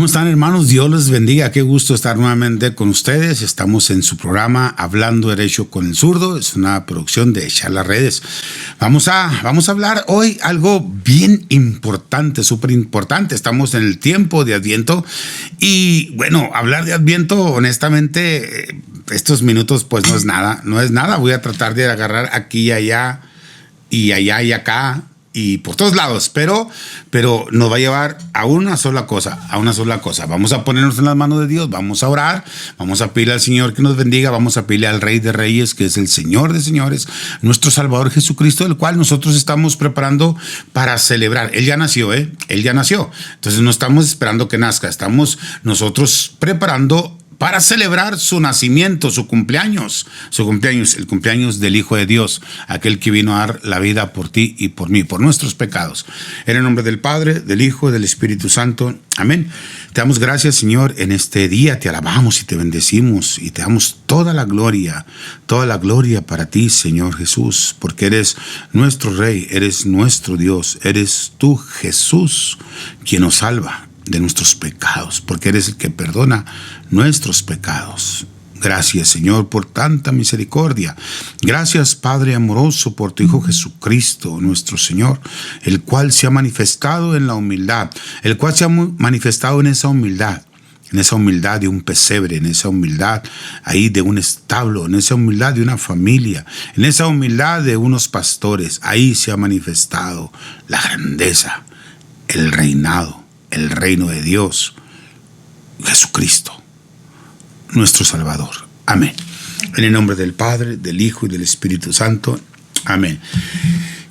están, hermanos? Dios les bendiga. Qué gusto estar nuevamente con ustedes. Estamos en su programa Hablando Derecho con el Zurdo. Es una producción de Charlas Redes. Vamos a hablar hoy algo bien importante, súper importante. Estamos en el tiempo de Adviento y bueno, hablar de Adviento, honestamente, estos minutos pues no es nada. Voy a tratar de agarrar aquí y allá y allá y acá y por todos lados, pero nos va a llevar a una sola cosa. Vamos a ponernos en las manos de Dios, vamos a orar, vamos a pedirle al Señor que nos bendiga, vamos a pedirle al Rey de Reyes, que es el Señor de Señores, nuestro Salvador Jesucristo, el cual nosotros estamos preparando para celebrar. Él ya nació, entonces no estamos esperando que nazca, estamos nosotros preparando para celebrar su nacimiento, su cumpleaños, el cumpleaños del Hijo de Dios, aquel que vino a dar la vida por ti y por mí, por nuestros pecados. En el nombre del Padre, del Hijo y del Espíritu Santo. Amén. Te damos gracias, Señor, en este día. Te alabamos y te bendecimos y te damos toda la gloria para ti, Señor Jesús, porque eres nuestro Rey, eres nuestro Dios, eres tú, Jesús, quien nos salva de nuestros pecados, porque eres el que perdona nuestros pecados. Gracias, Señor, por tanta misericordia. Gracias, Padre amoroso, por tu Hijo Jesucristo, nuestro Señor, el cual se ha manifestado en la humildad, en esa humildad de un pesebre, en esa humildad ahí de un establo, en esa humildad de una familia, en esa humildad de unos pastores. Ahí se ha manifestado la grandeza, el reinado, el reino de Dios, Jesucristo, nuestro Salvador. Amén. En el nombre del Padre, del Hijo y del Espíritu Santo. Amén.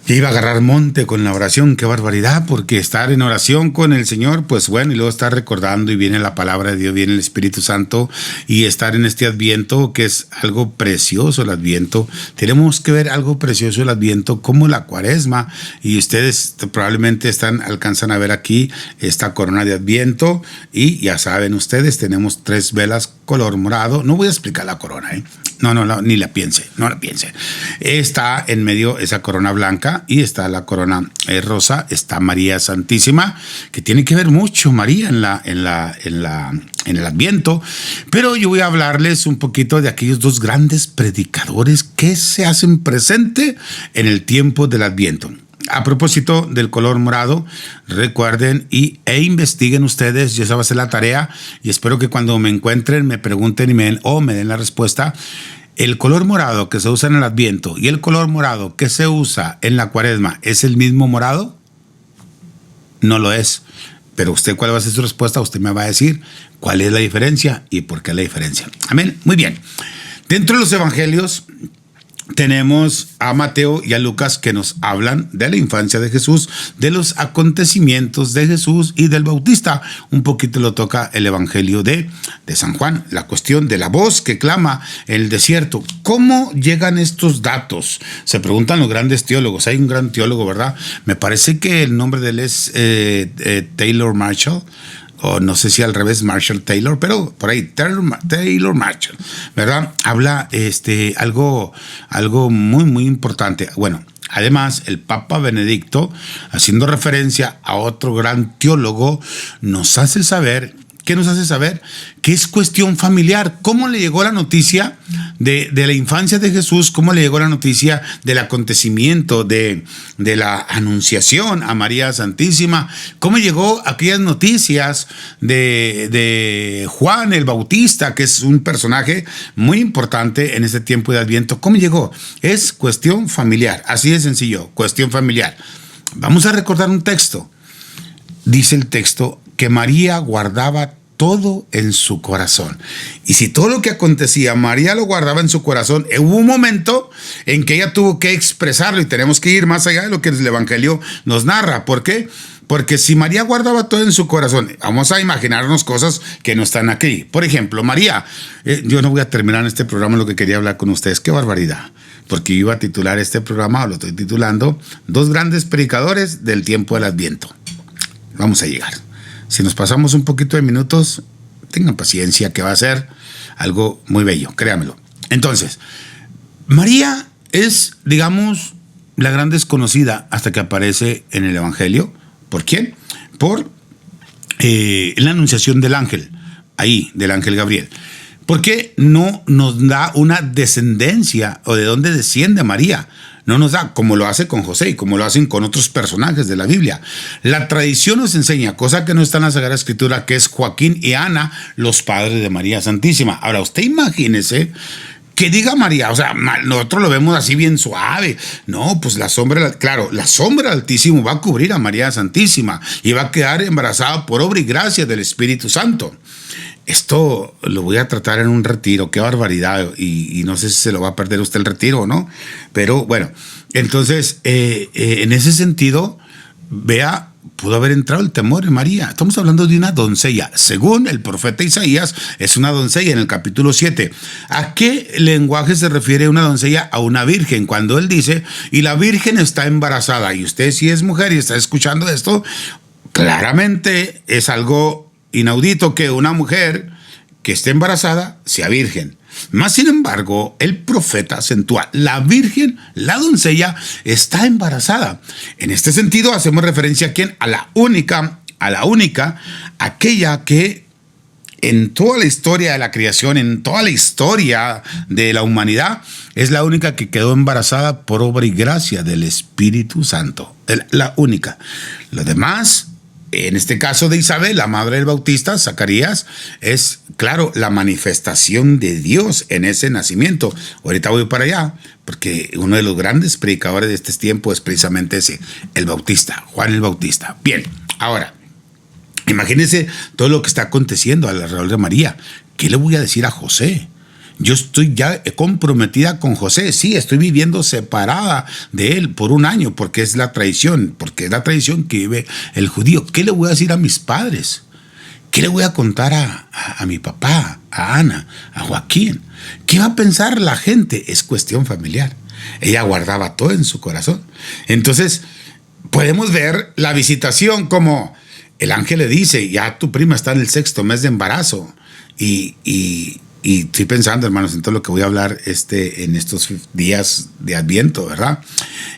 Ya iba a agarrar monte con la oración, qué barbaridad, porque estar en oración con el Señor, pues bueno, y luego estar recordando y viene la palabra de Dios, viene el Espíritu Santo y estar en este Adviento, que es algo precioso el Adviento. Tenemos que ver algo precioso el Adviento, como la Cuaresma, y ustedes probablemente alcanzan a ver aquí esta corona de Adviento, y ya saben ustedes, tenemos 3 velas color morado. No voy a explicar la corona, No, ni la piense, no la piense. Está en medio esa corona blanca y está la corona rosa, está María Santísima, que tiene que ver mucho María en el Adviento. Pero yo voy a hablarles un poquito de aquellos 2 grandes predicadores que se hacen presente en el tiempo del Adviento. A propósito del color morado, recuerden e investiguen ustedes, y esa va a ser la tarea, y espero que cuando me encuentren me pregunten y me den la respuesta. El color morado que se usa en el Adviento y el color morado que se usa en la Cuaresma, ¿es el mismo morado? No lo es. Pero usted, ¿cuál va a ser su respuesta? Usted me va a decir cuál es la diferencia y por qué la diferencia. Amén. Muy bien. Dentro de los evangelios tenemos a Mateo y a Lucas, que nos hablan de la infancia de Jesús, de los acontecimientos de Jesús y del Bautista. Un poquito lo toca el evangelio de San Juan, la cuestión de la voz que clama en el desierto. ¿Cómo llegan estos datos? Se preguntan los grandes teólogos. Hay un gran teólogo, ¿verdad? Me parece que el nombre de él es Taylor Marshall, o no sé si al revés, Marshall Taylor, pero por ahí, Taylor Marshall, ¿verdad? Habla algo muy, muy importante. Bueno, además, el Papa Benedicto, haciendo referencia a otro gran teólogo, nos hace saber que es cuestión familiar. ¿Cómo le llegó la noticia de la infancia de Jesús? ¿Cómo le llegó la noticia del acontecimiento de la anunciación a María Santísima? ¿Cómo llegó aquellas noticias de Juan el Bautista, que es un personaje muy importante en este tiempo de Adviento? ¿Cómo llegó? Es cuestión familiar, así de sencillo, cuestión familiar. Vamos a recordar un texto. Dice el texto que María guardaba todo en su corazón. Y si todo lo que acontecía, María lo guardaba en su corazón, hubo un momento en que ella tuvo que expresarlo, y tenemos que ir más allá de lo que el Evangelio nos narra. ¿Por qué? Porque si María guardaba todo en su corazón, vamos a imaginarnos cosas que no están aquí. Por ejemplo, María, yo no voy a terminar en este programa lo que quería hablar con ustedes. ¡Qué barbaridad! Porque yo iba a titular este programa, o lo estoy titulando, 2 grandes predicadores del tiempo del Adviento. Vamos a llegar. Si nos pasamos un poquito de minutos, tengan paciencia, que va a ser algo muy bello, créanmelo. Entonces, María es, digamos, la gran desconocida hasta que aparece en el Evangelio. ¿Por quién? Por en la anunciación del ángel, ahí, del ángel Gabriel. ¿Por qué no nos da una descendencia o de dónde desciende María? No nos da, como lo hace con José y como lo hacen con otros personajes de la Biblia. La tradición nos enseña, cosa que no está en la Sagrada Escritura, que es Joaquín y Ana, los padres de María Santísima. Ahora, usted imagínese que diga María, o sea, nosotros lo vemos así bien suave. No, pues la sombra del Altísimo va a cubrir a María Santísima y va a quedar embarazada por obra y gracia del Espíritu Santo. Esto lo voy a tratar en un retiro, qué barbaridad, y no sé si se lo va a perder usted el retiro o no, pero bueno, entonces, en ese sentido, vea, pudo haber entrado el temor en María. Estamos hablando de una doncella. Según el profeta Isaías, es una doncella en el capítulo 7. ¿A qué lenguaje se refiere una doncella? A una virgen. Cuando él dice, y la virgen está embarazada, y usted si es mujer y está escuchando esto, claramente es algo inaudito que una mujer que esté embarazada sea virgen. Más sin embargo, el profeta acentúa, la virgen, la doncella, está embarazada. En este sentido, hacemos referencia a quién, a la única, aquella que en toda la historia de la creación, en toda la historia de la humanidad, es la única que quedó embarazada por obra y gracia del Espíritu Santo. La única. Los demás, en este caso de Isabel, la madre del Bautista, Zacarías, es, claro, la manifestación de Dios en ese nacimiento. Ahorita voy para allá, porque uno de los grandes predicadores de este tiempo es precisamente ese, el Bautista, Juan el Bautista. Bien, ahora, imagínense todo lo que está aconteciendo alrededor de María. ¿Qué le voy a decir a José? Yo estoy ya comprometida con José, sí, estoy viviendo separada de él por un año, porque es la tradición que vive el judío. ¿Qué le voy a decir a mis padres? ¿Qué le voy a contar a mi papá, a Ana, a Joaquín? ¿Qué va a pensar la gente? Es cuestión familiar. Ella guardaba todo en su corazón. Entonces, podemos ver la visitación como el ángel le dice, ya tu prima está en el 6º mes de embarazo, y estoy pensando, hermanos, en todo lo que voy a hablar en estos días de Adviento, ¿verdad?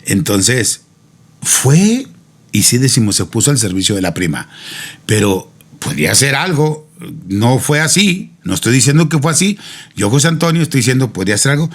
Entonces, fue, y sí decimos, se puso al servicio de la prima, pero podría ser algo, no fue así, no estoy diciendo que fue así, yo, José Antonio, estoy diciendo, podría ser algo,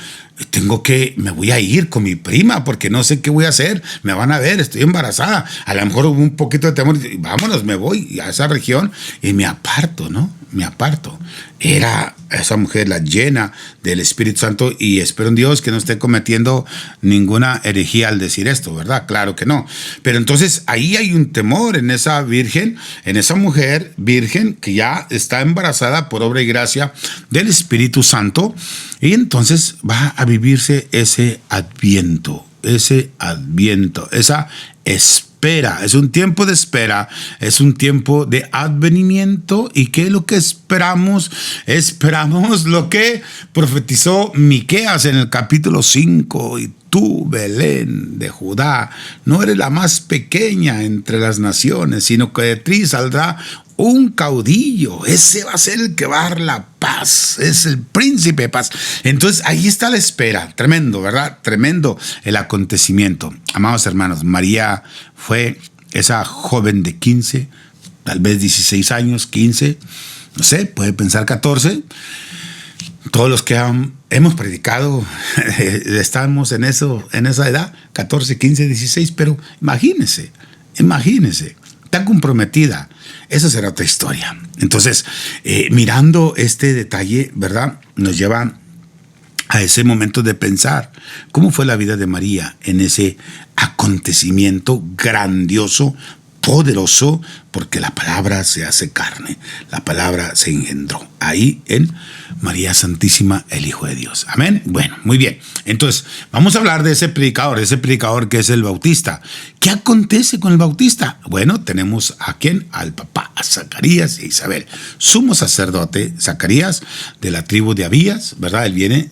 me voy a ir con mi prima, porque no sé qué voy a hacer, me van a ver, estoy embarazada, a lo mejor hubo un poquito de temor, vámonos, me voy a esa región y me aparto, ¿no? Me aparto. Era esa mujer la llena del Espíritu Santo, y espero en Dios que no esté cometiendo ninguna herejía al decir esto, ¿verdad? Claro que no. Pero entonces ahí hay un temor en esa virgen, en esa mujer virgen que ya está embarazada por obra y gracia del Espíritu Santo, y entonces va a vivirse ese adviento, esa espera, es un tiempo de espera, es un tiempo de advenimiento. ¿Y qué es lo que esperamos? Esperamos lo que profetizó Miqueas en el capítulo 5, y tú, Belén de Judá, no eres la más pequeña entre las naciones, sino que de ti saldrá un caudillo, ese va a ser el que va a dar la paz, es el príncipe de paz. Entonces ahí está la espera, tremendo, ¿verdad? Tremendo el acontecimiento. Amados hermanos, María fue esa joven de 15, tal vez 16 años, 15, no sé, puede pensar 14. Todos los que hemos predicado estamos en esa edad, 14, 15, 16, pero imagínense, tan comprometida. Esa será otra historia. Entonces, mirando este detalle, ¿verdad?, nos lleva a ese momento de pensar cómo fue la vida de María en ese acontecimiento grandioso, poderoso, porque la palabra se hace carne, la palabra se engendró ahí en María Santísima, el Hijo de Dios. Amén. Bueno, muy bien. Entonces, vamos a hablar de ese predicador que es el Bautista. ¿Qué acontece con el Bautista? Bueno, tenemos a quién, al papá, a Zacarías e Isabel. Sumo sacerdote, Zacarías, de la tribu de Abías, ¿verdad? Él viene,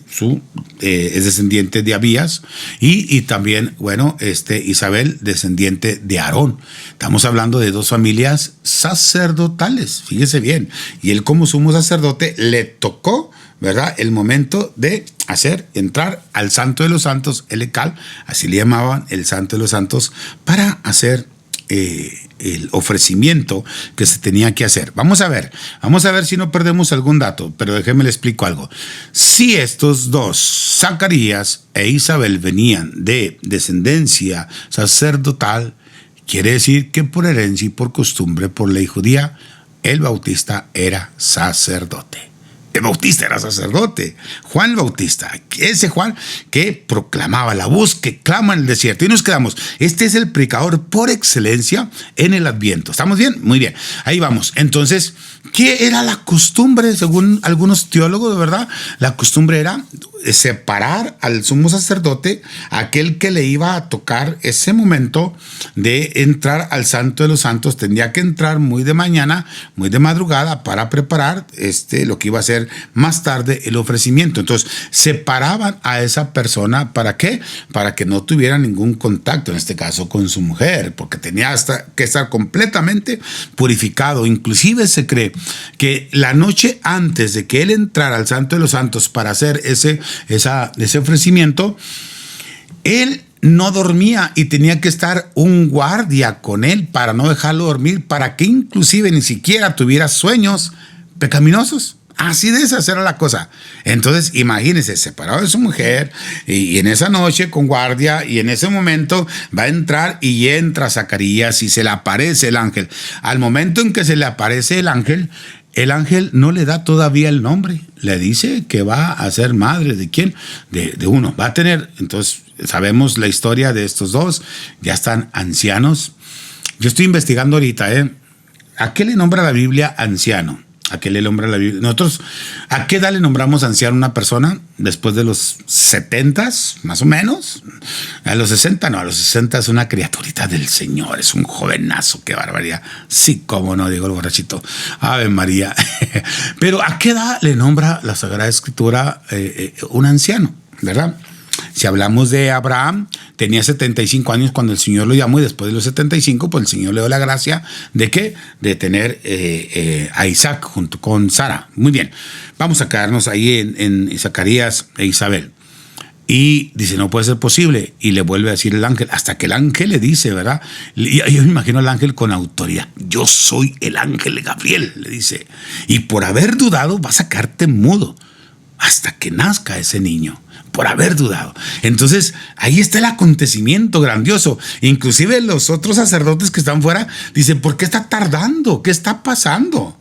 es descendiente de Abías, y también, bueno, Isabel, descendiente de Aarón. Estamos hablando de dos familias sacerdotales, fíjese bien. Y él, como sumo sacerdote, le tocó, ¿verdad?, el momento de entrar al Santo de los Santos, el Ecal, así le llamaban, el Santo de los Santos, para hacer el ofrecimiento que se tenía que hacer. Vamos a ver si no perdemos algún dato, pero déjeme le explico algo. Si estos dos, Zacarías e Isabel, venían de descendencia sacerdotal, quiere decir que por herencia y por costumbre, por ley judía, el Bautista era sacerdote. El Bautista era sacerdote, Juan el Bautista, ese Juan que proclamaba la voz que clama en el desierto. Y nos quedamos, este es el predicador por excelencia en el Adviento. ¿Estamos bien? Muy bien, ahí vamos. Entonces, ¿qué era la costumbre según algunos teólogos, verdad? La costumbre era separar al sumo sacerdote, aquel que le iba a tocar ese momento de entrar al Santo de los Santos. Tendría que entrar muy de mañana, muy de madrugada, para preparar lo que iba a ser más tarde el ofrecimiento. Entonces separaban a esa persona. ¿Para qué? Para que no tuviera ningún contacto, en este caso con su mujer, porque tenía que estar completamente purificado. Inclusive se cree que la noche antes de que él entrara al Santo de los Santos para hacer ese ofrecimiento, él no dormía y tenía que estar un guardia con él para no dejarlo dormir, para que inclusive ni siquiera tuviera sueños pecaminosos. Así de esa era la cosa. Entonces, imagínense, separado de su mujer y en esa noche con guardia, y en ese momento va a entrar y entra Zacarías y se le aparece el ángel. Al momento en que se le aparece el ángel no le da todavía el nombre. Le dice que va a ser madre de quién, de uno. Va a tener, entonces sabemos la historia de estos dos, ya están ancianos. Yo estoy investigando ahorita, ¿a qué le nombra la Biblia anciano? ¿A qué le nombra la Biblia? Nosotros, ¿a qué edad le nombramos anciano a una persona? Después de los 70, más o menos. A los 60 no, a los 60 es una criaturita del Señor, es un jovenazo, qué barbaridad. Sí, cómo no, digo el borrachito. Ave María. Pero ¿a qué edad le nombra la Sagrada Escritura un anciano? ¿Verdad? Si hablamos de Abraham, tenía 75 años cuando el Señor lo llamó, y después de los 75, pues el Señor le dio la gracia de ¿qué? De tener a Isaac junto con Sara. Muy bien, vamos a quedarnos ahí en Zacarías e Isabel. Y dice, no puede ser posible. Y le vuelve a decir el ángel, hasta que el ángel le dice, ¿verdad? Yo me imagino al ángel con autoridad. Yo soy el ángel Gabriel, le dice. Y por haber dudado, vas a quedarte mudo hasta que nazca ese niño. Por haber dudado. Entonces, ahí está el acontecimiento grandioso. Inclusive los otros sacerdotes que están fuera dicen, ¿por qué está tardando? ¿Qué está pasando?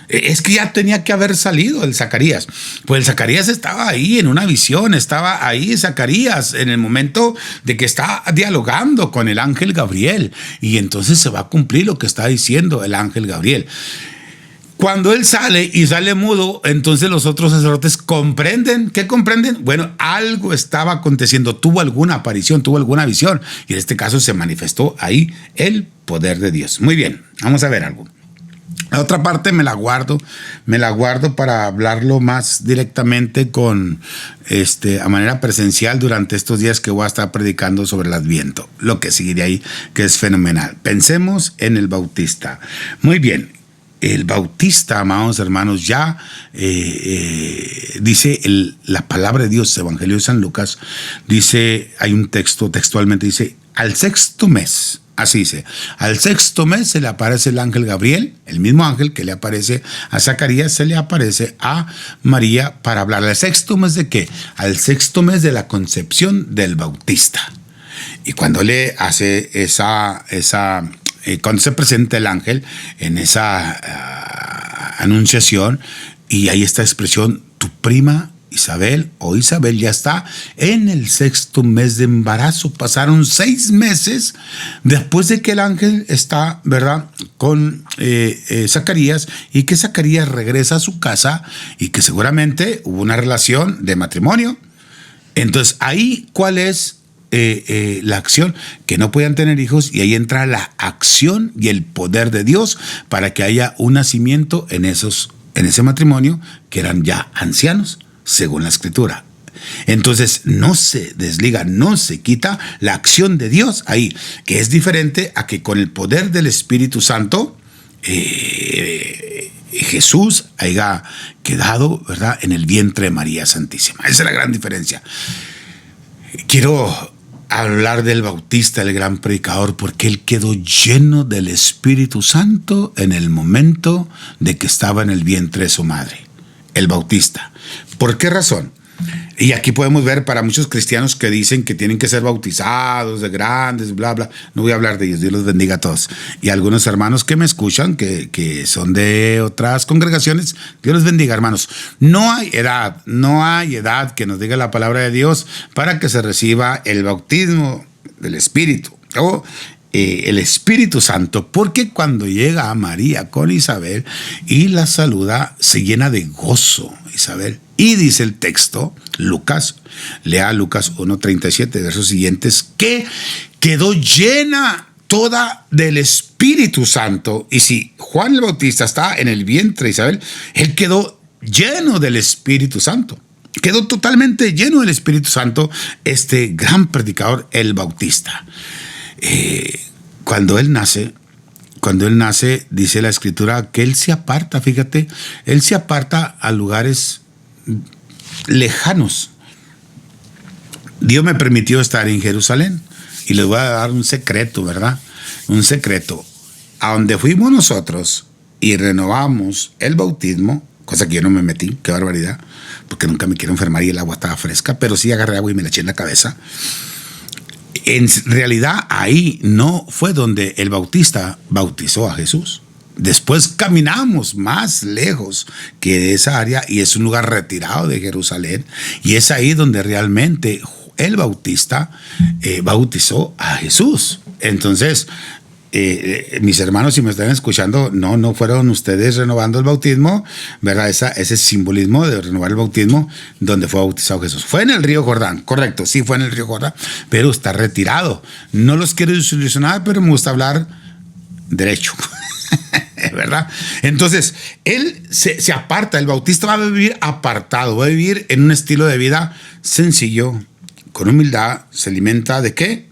Es que ya tenía que haber salido el Zacarías. Pues el Zacarías estaba ahí en una visión, estaba ahí Zacarías en el momento de que está dialogando con el ángel Gabriel. Y entonces se va a cumplir lo que está diciendo el ángel Gabriel. Cuando él sale y sale mudo, entonces los otros sacerdotes comprenden. ¿Qué comprenden? Bueno, algo estaba aconteciendo, tuvo alguna aparición, tuvo alguna visión, y en este caso se manifestó ahí el poder de Dios. Muy bien, vamos a ver algo. La otra parte me la guardo para hablarlo más directamente a manera presencial durante estos días que voy a estar predicando sobre el Adviento. Lo que seguirá ahí, que es fenomenal. Pensemos en el Bautista. Muy bien. El Bautista, amados hermanos, ya dice la palabra de Dios, Evangelio de San Lucas, dice, hay un texto, textualmente dice, al sexto mes, así dice, al sexto mes se le aparece el ángel Gabriel, el mismo ángel que le aparece a Zacarías, se le aparece a María para hablar. ¿Al sexto mes de qué? Al sexto mes de la concepción del Bautista. Y cuando le hace cuando se presenta el ángel en esa anunciación, y ahí está expresión, tu prima Isabel ya está en el sexto mes de embarazo. Pasaron 6 meses después de que el ángel está, ¿verdad?, con Zacarías, y que Zacarías regresa a su casa y que seguramente hubo una relación de matrimonio. Entonces ahí, ¿cuál es la acción? Que no podían tener hijos, y ahí entra la acción y el poder de Dios para que haya un nacimiento en ese matrimonio, que eran ya ancianos según la Escritura. Entonces no se desliga, no se quita la acción de Dios ahí, que es diferente a que con el poder del Espíritu Santo Jesús haya quedado, ¿verdad?, en el vientre de María Santísima. Esa es la gran diferencia. Quiero hablar del Bautista, el gran predicador, porque él quedó lleno del Espíritu Santo en el momento de que estaba en el vientre de su madre, el Bautista. ¿Por qué razón? Y aquí podemos ver para muchos cristianos que dicen que tienen que ser bautizados de grandes, bla, bla. No voy a hablar de ellos, Dios los bendiga a todos. Y algunos hermanos que me escuchan, que son de otras congregaciones, Dios los bendiga, hermanos. No hay edad que nos diga la palabra de Dios para que se reciba el bautismo del Espíritu o el Espíritu Santo, porque cuando llega a María con Isabel y la saluda, se llena de gozo Isabel. Y dice el texto, Lucas, lea Lucas 1:37, versos siguientes, que quedó llena toda del Espíritu Santo. Y si Juan el Bautista está en el vientre de Isabel, él quedó lleno del Espíritu Santo. Quedó totalmente lleno del Espíritu Santo este gran predicador, el Bautista. Cuando él nace, dice la Escritura que él se aparta, fíjate, él se aparta a lugares lejanos. Dios me permitió estar en Jerusalén y les voy a dar un secreto, ¿verdad? Un secreto. A donde fuimos nosotros y renovamos el bautismo, cosa que yo no me metí, qué barbaridad, porque nunca me quiero enfermar y el agua estaba fresca, pero sí agarré agua y me la eché en la cabeza. En realidad ahí no fue donde el Bautista bautizó a Jesús. Después caminamos más lejos que de esa área y es un lugar retirado de Jerusalén y es ahí donde realmente el Bautista bautizó a Jesús. Entonces, mis hermanos, si me están escuchando, no fueron ustedes renovando el bautismo, ¿verdad? Ese simbolismo de renovar el bautismo donde fue bautizado Jesús. Fue en el río Jordán, correcto, sí fue en el río Jordán, pero está retirado. No los quiero desilusionar, pero me gusta hablar derecho. ¿Verdad? Entonces, él se aparta, el Bautista va a vivir apartado, va a vivir en un estilo de vida sencillo, con humildad, se alimenta ¿de qué?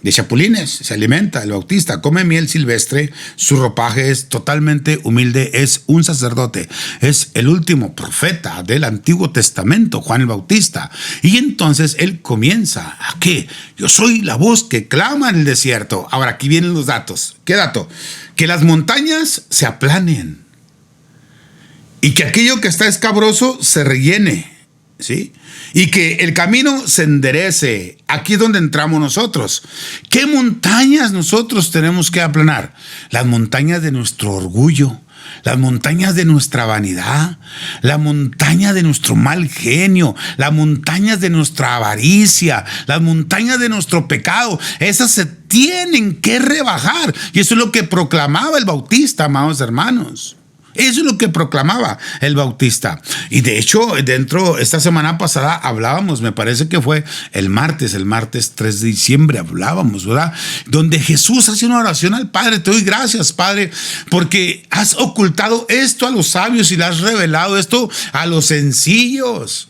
De chapulines, se alimenta el Bautista, come miel silvestre, su ropaje es totalmente humilde, es un sacerdote, es el último profeta del Antiguo Testamento, Juan el Bautista. Y entonces él comienza, ¿a qué? Yo soy la voz que clama en el desierto. Ahora, aquí vienen los datos. ¿Qué dato? Que las montañas se aplanen y que aquello que está escabroso se rellene, ¿sí? Y que el camino se enderece. Aquí es donde entramos nosotros. ¿Qué montañas nosotros tenemos que aplanar? Las montañas de nuestro orgullo, las montañas de nuestra vanidad, la montaña de nuestro mal genio, las montañas de nuestra avaricia, las montañas de nuestro pecado. Esas se tienen que rebajar. Y eso es lo que proclamaba el Bautista, amados hermanos. Eso es lo que proclamaba el Bautista. Y de hecho, esta semana pasada hablábamos, me parece que fue el martes 3 de diciembre, hablábamos, ¿verdad? Donde Jesús hace una oración al Padre. Te doy gracias, Padre, porque has ocultado esto a los sabios y le has revelado esto a los sencillos.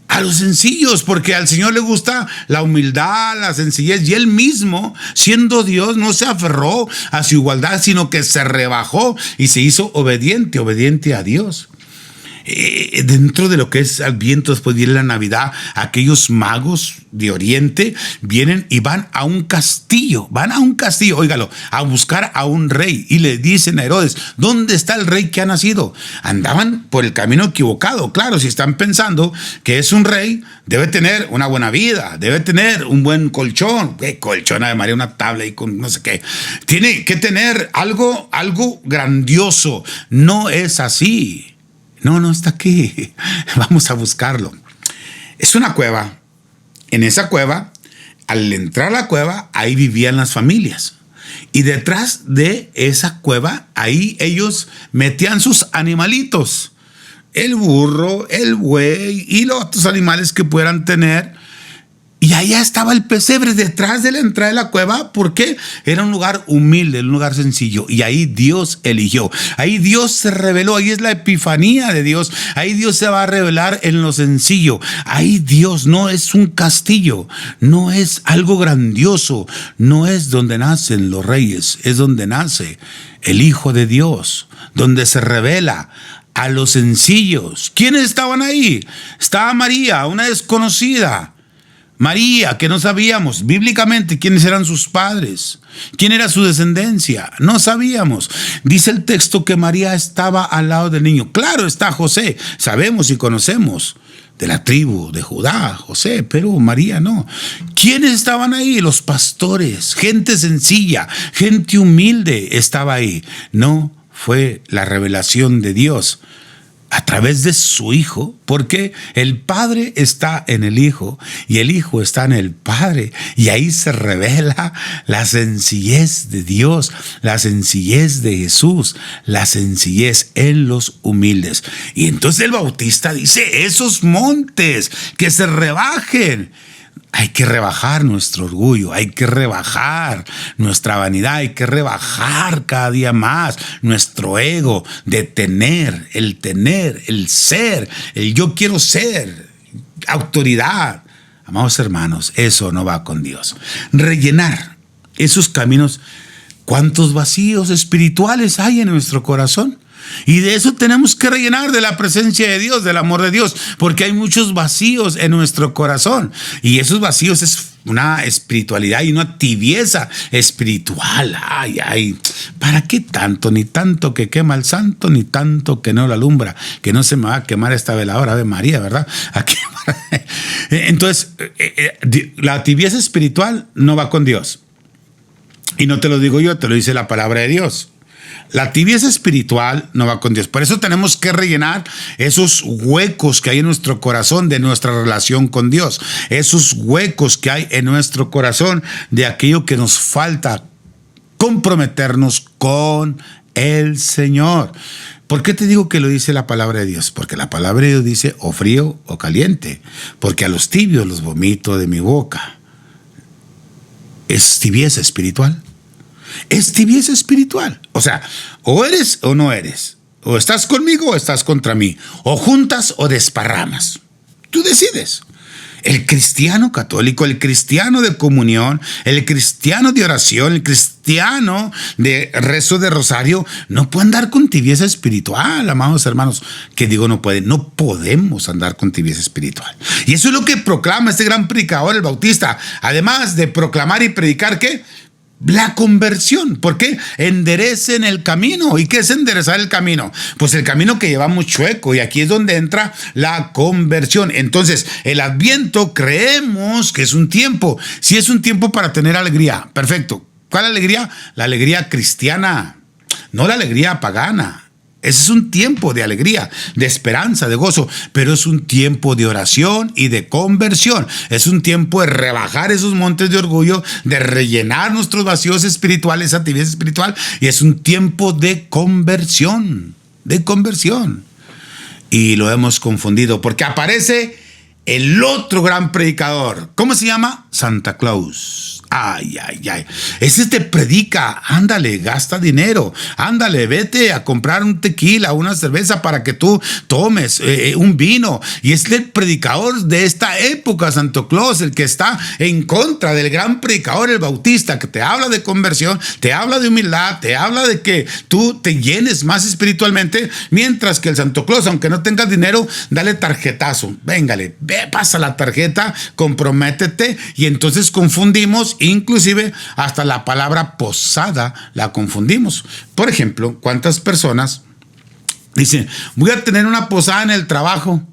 A los sencillos, porque al Señor le gusta la humildad, la sencillez, y Él mismo, siendo Dios, no se aferró a su igualdad, sino que se rebajó y se hizo obediente a Dios. Dentro de lo que es Adviento, después viene la Navidad, aquellos magos de Oriente vienen y van a un castillo, óigalo, a buscar a un rey y le dicen a Herodes, ¿dónde está el rey que ha nacido? Andaban por el camino equivocado. Claro, si están pensando que es un rey, debe tener una buena vida, debe tener un buen colchón, colchón de María, una tabla y con no sé qué, tiene que tener algo grandioso. No es así. No está aquí. Vamos a buscarlo. Es una cueva. En esa cueva, al entrar a la cueva, ahí vivían las familias. Y detrás de esa cueva, ahí ellos metían sus animalitos. El burro, el buey y los otros animales que pudieran tener. Y allá estaba el pesebre detrás de la entrada de la cueva. ¿Por qué? Era un lugar humilde, un lugar sencillo. Y ahí Dios eligió. Ahí Dios se reveló. Ahí es la epifanía de Dios. Ahí Dios se va a revelar en lo sencillo. Ahí Dios no es un castillo. No es algo grandioso. No es donde nacen los reyes. Es donde nace el Hijo de Dios. Donde se revela a los sencillos. ¿Quiénes estaban ahí? Estaba María, una desconocida. María, que no sabíamos bíblicamente quiénes eran sus padres, quién era su descendencia, no sabíamos. Dice el texto que María estaba al lado del niño. Claro, está José, sabemos y conocemos de la tribu de Judá, José, pero María no. ¿Quiénes estaban ahí? Los pastores, gente sencilla, gente humilde estaba ahí. No fue la revelación de Dios a través de su Hijo, porque el Padre está en el Hijo y el Hijo está en el Padre, y ahí se revela la sencillez de Dios, la sencillez de Jesús, la sencillez en los humildes. Y entonces el Bautista dice, esos montes que se rebajen. Hay que rebajar nuestro orgullo, hay que rebajar nuestra vanidad, hay que rebajar cada día más nuestro ego de tener, el ser, el yo quiero ser, autoridad. Amados hermanos, eso no va con Dios. Rellenar esos caminos. ¿Cuántos vacíos espirituales hay en nuestro corazón? Y de eso tenemos que rellenar, de la presencia de Dios, del amor de Dios, porque hay muchos vacíos en nuestro corazón. Y esos vacíos es una espiritualidad y una tibieza espiritual. Ay, ¿para qué tanto? Ni tanto que quema el santo, ni tanto que no lo alumbra, que no se me va a quemar esta veladora, Ave María, ¿verdad? Entonces, la tibieza espiritual no va con Dios. Y no te lo digo yo, te lo dice la palabra de Dios. La tibieza espiritual no va con Dios. Por eso tenemos que rellenar esos huecos que hay en nuestro corazón de nuestra relación con Dios. Esos huecos que hay en nuestro corazón de aquello que nos falta comprometernos con el Señor. ¿Por qué te digo que lo dice la palabra de Dios? Porque la palabra de Dios dice o frío o caliente. Porque a los tibios los vomito de mi boca. Es tibieza espiritual. Es tibieza espiritual. O sea, o eres o no eres. O estás conmigo o estás contra mí. O juntas o desparramas. Tú decides. El cristiano católico, el cristiano de comunión, el cristiano de oración, el cristiano de rezo de rosario, no puede andar con tibieza espiritual, amados hermanos. Que digo no puede, no podemos andar con tibieza espiritual. Y eso es lo que proclama este gran predicador, el Bautista. Además de proclamar y predicar, ¿qué? La conversión. ¿Por qué? Enderecen el camino. ¿Y qué es enderezar el camino? Pues el camino que llevamos chueco, y aquí es donde entra la conversión. Entonces, el Adviento creemos que es un tiempo. Sí, es un tiempo para tener alegría. Perfecto. ¿Cuál alegría? La alegría cristiana, no la alegría pagana. Ese es un tiempo de alegría, de esperanza, de gozo, pero es un tiempo de oración y de conversión. Es un tiempo de rebajar esos montes de orgullo, de rellenar nuestros vacíos espirituales, esa tibieza espiritual, y es un tiempo de conversión, de conversión. Y lo hemos confundido porque aparece el otro gran predicador. ¿Cómo se llama? Santa Claus. Ay. Ese te predica. Ándale, gasta dinero. Ándale, vete a comprar un tequila, una cerveza para que tú tomes un vino. Y es el predicador de esta época, Santo Claus, el que está en contra del gran predicador, el Bautista, que te habla de conversión, te habla de humildad, te habla de que tú te llenes más espiritualmente, mientras que el Santo Claus, aunque no tengas dinero, dale tarjetazo. Véngale, ve, pasa la tarjeta, comprométete, y entonces confundimos. Inclusive hasta la palabra posada la confundimos. Por ejemplo, ¿cuántas personas dicen, voy a tener una posada en el trabajo?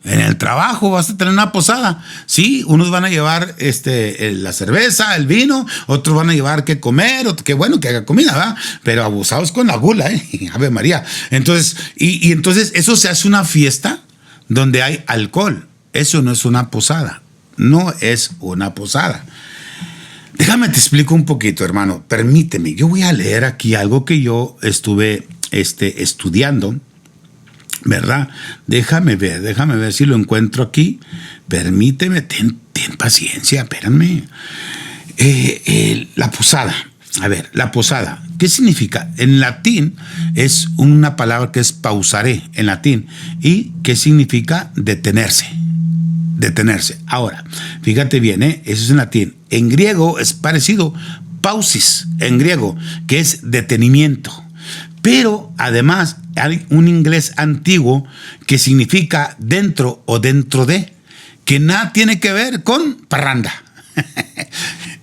En el trabajo vas a tener una posada. Sí, unos van a llevar la cerveza, el vino, otros van a llevar que comer, que bueno, que haga comida, ¿verdad? Pero abusados con la gula, Ave María. Entonces, y entonces eso se hace una fiesta donde hay alcohol. Eso no es una posada. No es una posada. Déjame te explico un poquito, hermano. Permíteme. Yo voy a leer aquí algo que yo estuve estudiando, ¿verdad? Déjame ver si lo encuentro aquí. Permíteme, ten paciencia, espérame. La posada. A ver, la posada. ¿Qué significa? En latín es una palabra que es pausaré, en latín. ¿Y qué significa? Detenerse. Ahora, fíjate bien, eso es en latín. En griego es parecido, pausis, en griego, que es detenimiento. Pero además hay un inglés antiguo que significa dentro o dentro de, que nada tiene que ver con parranda.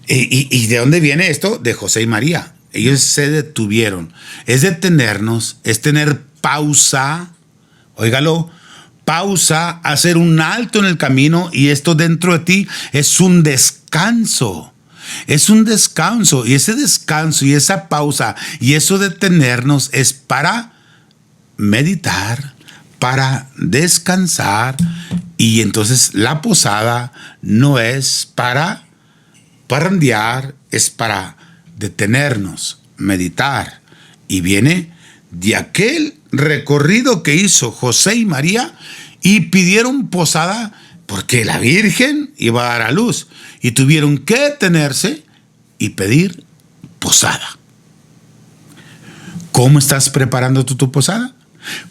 ¿Y de dónde viene esto? De José y María. Ellos se detuvieron. Es detenernos, es tener pausa, óigalo, pausa, hacer un alto en el camino, y esto dentro de ti es un descanso. Es un descanso, y ese descanso y esa pausa y eso detenernos es para meditar, para descansar. Y entonces la posada no es para parrandear, es para detenernos, meditar. Y viene de aquel recorrido que hizo José y María, y pidieron posada porque la Virgen iba a dar a luz, y tuvieron que detenerse y pedir posada. ¿Cómo estás preparando tú tu posada?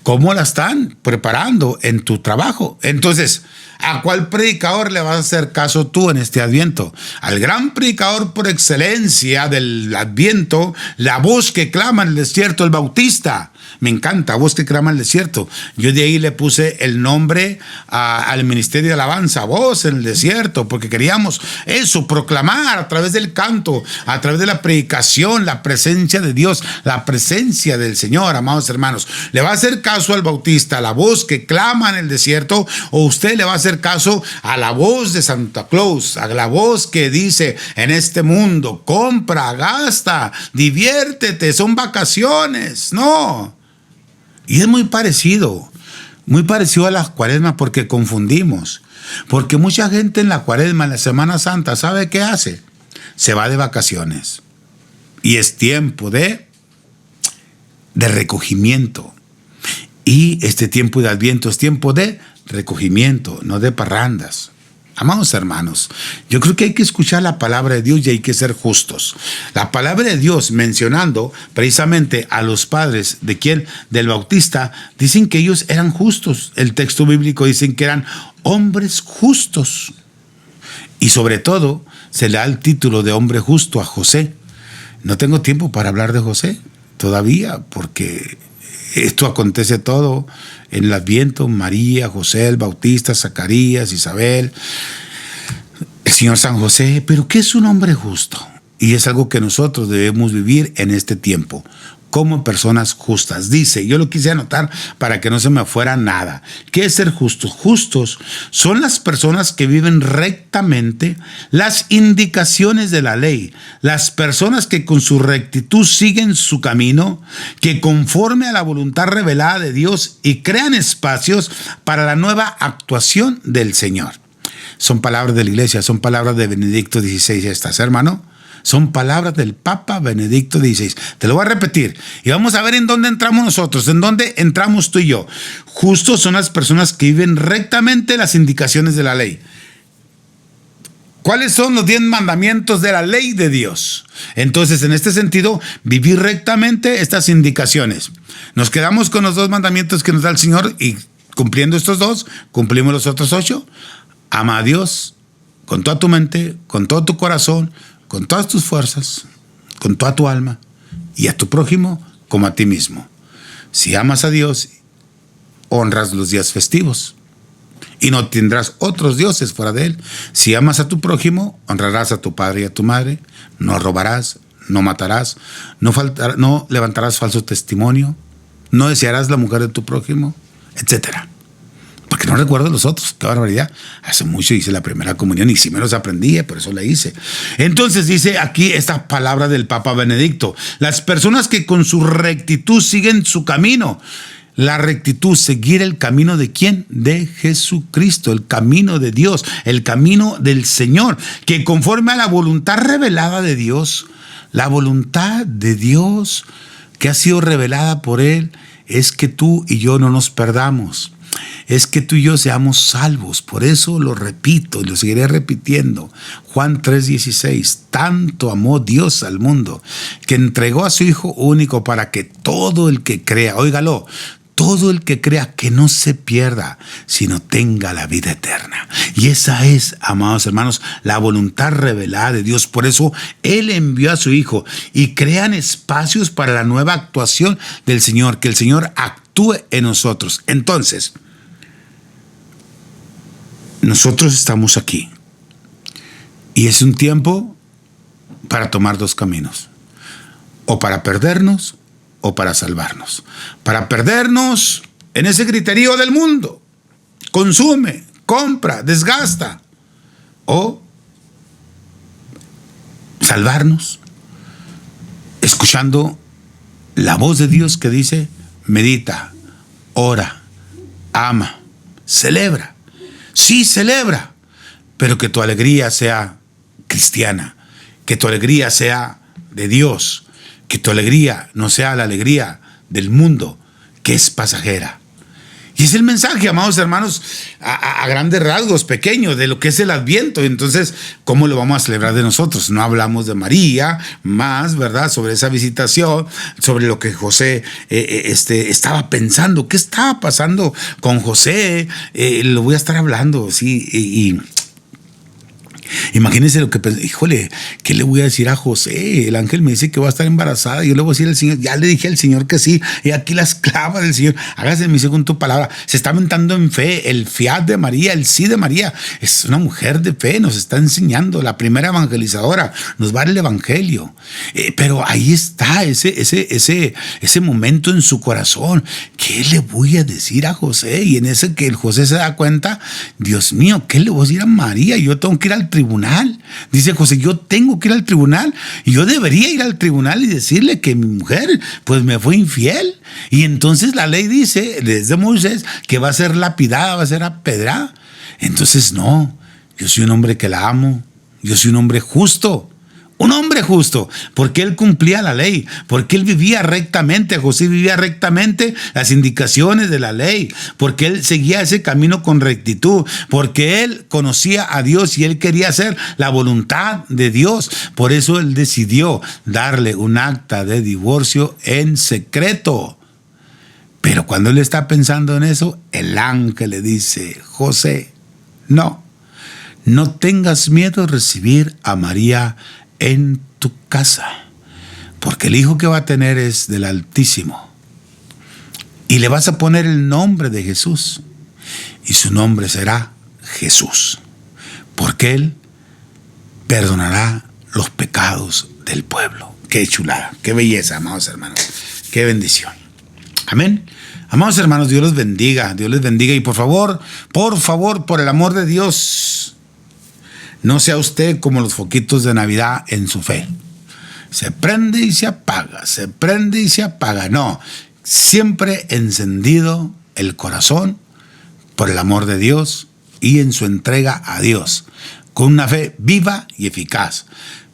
¿Cómo la están preparando en tu trabajo? Entonces, ¿a cuál predicador le vas a hacer caso tú en este Adviento? Al gran predicador por excelencia del Adviento, la voz que clama en el desierto, el Bautista. Me encanta, voz que clama en el desierto. Yo de ahí le puse el nombre al ministerio de alabanza, voz en el desierto, porque queríamos eso, proclamar a través del canto, a través de la predicación, la presencia de Dios, la presencia del Señor, amados hermanos. ¿Le va a hacer caso al Bautista, la voz que clama en el desierto, o usted le va a hacer caso a la voz de Santa Claus, a la voz que dice en este mundo, compra, gasta, diviértete, son vacaciones? No. Y es muy parecido a la Cuaresma, porque confundimos. Porque mucha gente en la Cuaresma, en la Semana Santa, ¿sabe qué hace? Se va de vacaciones. Y es tiempo de recogimiento. Y este tiempo de Adviento es tiempo de recogimiento, no de parrandas. Amados hermanos, yo creo que hay que escuchar la palabra de Dios y hay que ser justos. La palabra de Dios, mencionando precisamente a los padres de quién, del Bautista, dicen que ellos eran justos. El texto bíblico dicen que eran hombres justos. Y sobre todo se le da el título de hombre justo a José. No tengo tiempo para hablar de José todavía, porque esto acontece todo en el Adviento: María, José, el Bautista, Zacarías, Isabel, el Señor San José. Pero ¿qué es un hombre justo? Y es algo que nosotros debemos vivir en este tiempo, como personas justas. Dice, yo lo quise anotar para que no se me fuera nada. ¿Qué es ser justos? Justos son las personas que viven rectamente las indicaciones de la ley, las personas que con su rectitud siguen su camino, que conforme a la voluntad revelada de Dios y crean espacios para la nueva actuación del Señor. Son palabras de la iglesia, son palabras de Benedicto XVI estas, hermano. Son palabras del Papa Benedicto XVI. Te lo voy a repetir y vamos a ver en dónde entramos nosotros, en dónde entramos tú y yo. Justos son las personas que viven rectamente las indicaciones de la ley. ¿Cuáles son los 10 mandamientos de la ley de Dios? Entonces, en este sentido, vivir rectamente estas indicaciones. Nos quedamos con los 2 mandamientos que nos da el Señor, y cumpliendo estos 2, cumplimos los otros 8. Ama a Dios con toda tu mente, con todo tu corazón, con todas tus fuerzas, con toda tu alma, y a tu prójimo como a ti mismo. Si amas a Dios, honras los días festivos y no tendrás otros dioses fuera de él. Si amas a tu prójimo, honrarás a tu padre y a tu madre, no robarás, no matarás, no levantarás falso testimonio, no desearás la mujer de tu prójimo, etcétera. Porque no recuerdo los otros, qué barbaridad. Hace mucho hice la primera comunión y sí me los aprendí, por eso la hice. Entonces dice aquí esta palabra del Papa Benedicto: las personas que con su rectitud siguen su camino. La rectitud, seguir el camino ¿de quién? De Jesucristo, el camino de Dios, el camino del Señor, que conforme a la voluntad revelada de Dios, la voluntad de Dios que ha sido revelada por Él, es que tú y yo no nos perdamos. Es que tú y yo seamos salvos. Por eso lo repito y lo seguiré repitiendo. Juan 3:16, tanto amó Dios al mundo que entregó a su Hijo único para que todo el que crea, óigalo, todo el que crea, que no se pierda, sino tenga la vida eterna. Y esa es, amados hermanos, la voluntad revelada de Dios. Por eso Él envió a su Hijo, y crean espacios para la nueva actuación del Señor, que el Señor actúe en nosotros. Entonces, nosotros estamos aquí. Y es un tiempo para tomar dos caminos. O para perdernos o para salvarnos. Para perdernos en ese griterío del mundo. Consume, compra, desgasta. O salvarnos escuchando la voz de Dios que dice: medita, ora, ama, celebra. Sí, celebra, pero que tu alegría sea cristiana, que tu alegría sea de Dios, que tu alegría no sea la alegría del mundo, que es pasajera. Y es el mensaje, amados hermanos, a grandes rasgos, pequeños, de lo que es el Adviento. Entonces, ¿cómo lo vamos a celebrar de nosotros? No hablamos de María más, ¿verdad? Sobre esa visitación, sobre lo que José estaba pensando. ¿Qué estaba pasando con José? Lo voy a estar hablando, sí, imagínense lo que pensé. Híjole, ¿qué le voy a decir a José? El ángel me dice que va a estar embarazada. Yo le voy a decir al Señor, ya le dije al Señor que sí. Y aquí la esclava del Señor, hágase mi según tu palabra. Se está aventando en fe el fiat de María, el sí de María. Es una mujer de fe, nos está enseñando. La primera evangelizadora nos va a dar el evangelio. Pero ahí está ese momento en su corazón. ¿Qué le voy a decir a José? Y en ese que el José se da cuenta, Dios mío, ¿qué le voy a decir a María? Yo tengo que ir al tribunal. Dice José, yo tengo que ir al tribunal y yo debería ir al tribunal y decirle que mi mujer pues me fue infiel. Y entonces la ley dice desde Moisés que va a ser lapidada, va a ser apedrada. Entonces no, yo soy un hombre que la amo, yo soy un hombre justo. Un hombre justo, porque él cumplía la ley, porque él vivía rectamente, José vivía rectamente las indicaciones de la ley, porque él seguía ese camino con rectitud, porque él conocía a Dios y él quería hacer la voluntad de Dios. Por eso él decidió darle un acta de divorcio en secreto. Pero cuando él está pensando en eso, el ángel le dice: José, no tengas miedo de recibir a María en tu casa, porque el hijo que va a tener es del Altísimo, y le vas a poner el nombre de Jesús, y su nombre será Jesús, porque él perdonará los pecados del pueblo. Qué chulada, qué belleza, amados hermanos, qué bendición. Amén. Amados hermanos, Dios les bendiga, y por favor, por el amor de Dios, no sea usted como los foquitos de Navidad en su fe. Se prende y se apaga, se prende y se apaga. No, siempre encendido el corazón por el amor de Dios y en su entrega a Dios, con una fe viva y eficaz.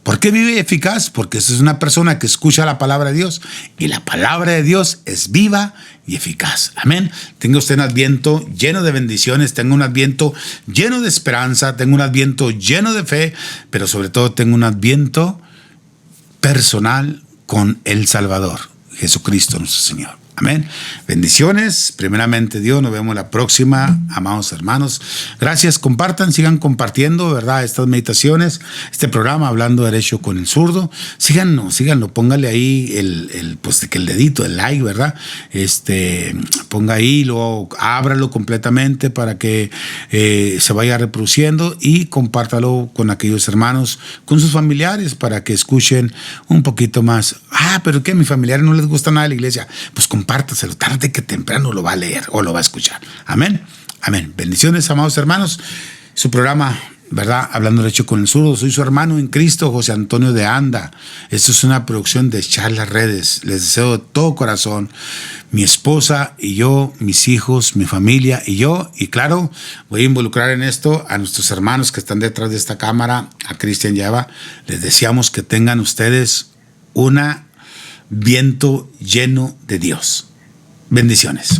¿Por qué vive y eficaz? Porque es una persona que escucha la palabra de Dios y la palabra de Dios es viva y eficaz. Amén. Tenga usted un Adviento lleno de bendiciones, tenga un Adviento lleno de esperanza, tenga un Adviento lleno de fe, pero sobre todo tenga un Adviento personal con el Salvador, Jesucristo nuestro Señor. Amén. Bendiciones. Primeramente Dios, nos vemos la próxima, amados hermanos. Gracias, compartan, sigan compartiendo, ¿verdad? Estas meditaciones, este programa Hablando Derecho con el Zurdo. Síganlo, póngale ahí el dedito, el like, ¿verdad? Ponga ahí, luego ábralo completamente para que se vaya reproduciendo y compártalo con aquellos hermanos, con sus familiares, para que escuchen un poquito más. Pero que a mis familiares no les gusta nada de la iglesia. Pues compártaselo, tarde que temprano lo va a leer o lo va a escuchar. Amén. Amén. Bendiciones, amados hermanos. Su programa, ¿verdad? Hablando Derecho con el Zurdo. Soy su hermano en Cristo, José Antonio de Anda. Esto es una producción de Charlas Redes. Les deseo de todo corazón, mi esposa y yo, mis hijos, mi familia y yo. Y claro, voy a involucrar en esto a nuestros hermanos que están detrás de esta cámara, a Cristian y a Eva. Les deseamos que tengan ustedes un viento lleno de Dios. Bendiciones.